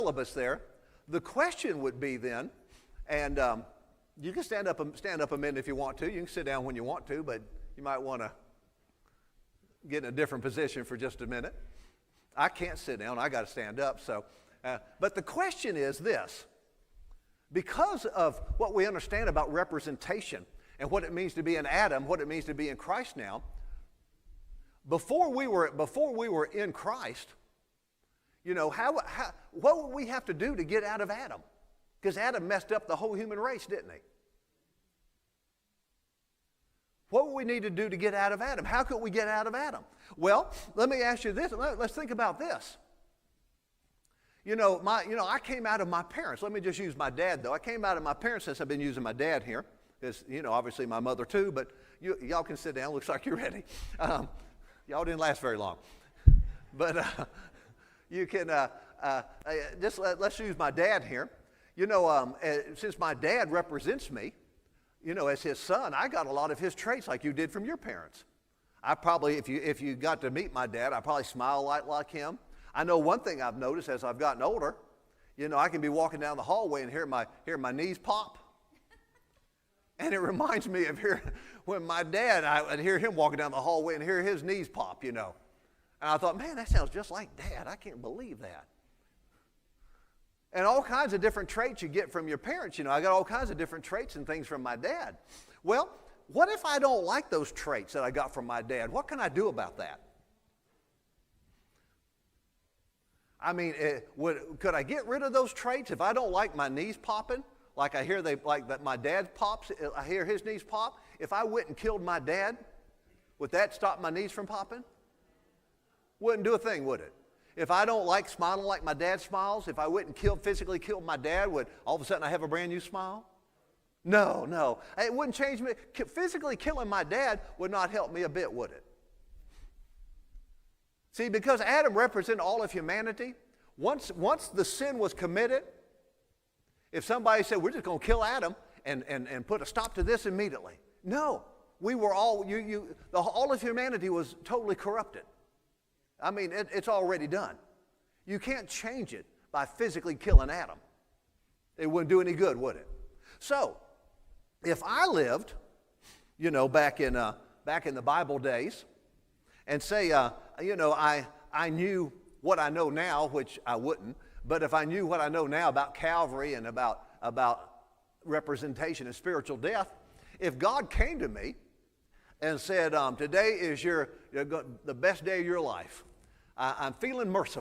syllabus there. The question would be then, and you can stand up a minute if you want to. You can sit down when you want to, but you might want to get in a different position for just a minute. I can't sit down. I got to stand up. But the question is this. Because of what we understand about representation and what it means to be in Adam, what it means to be in Christ now, before we were in Christ, you know, what would we have to do to get out of Adam? Because Adam messed up the whole human race, didn't he? What would we need to do to get out of Adam? How could we get out of Adam? Well, let me ask you this. Let's think about this. I came out of my parents. Let me just use my dad, though. I came out of my parents since I've been using my dad here. It's, obviously my mother too, but y'all can sit down. Looks like you're ready. Y'all didn't last very long. But you can, let's use my dad here. Since my dad represents me, as his son, I got a lot of his traits like you did from your parents. I probably, if you got to meet my dad, I probably smile like him. I know one thing I've noticed as I've gotten older, I can be walking down the hallway and hear my knees pop. And it reminds me of when my dad, I'd hear him walking down the hallway and hear his knees pop, And I thought, man, that sounds just like Dad. I can't believe that. And all kinds of different traits you get from your parents. I got all kinds of different traits and things from my dad. Well, what if I don't like those traits that I got from my dad? What can I do about that? I mean, could I get rid of those traits if I don't like my knees popping? Like I hear that my dad pops, I hear his knees pop. If I went and killed my dad, would that stop my knees from popping? Wouldn't do a thing, would it? If I don't like smiling like my dad smiles, if I went and physically killed my dad, would all of a sudden I have a brand new smile? No. It wouldn't change me. Physically killing my dad would not help me a bit, would it? See, because Adam represented all of humanity, once the sin was committed, if somebody said, we're just going to kill Adam and put a stop to this immediately. No, we were all of humanity was totally corrupted. I mean, it's already done. You can't change it by physically killing Adam. It wouldn't do any good, would it? So, if I lived, back in the Bible days, and say, I knew what I know now, which I wouldn't, but if I knew what I know now about Calvary and about representation and spiritual death, if God came to me and said, today is the best day of your life, I'm feeling merciful.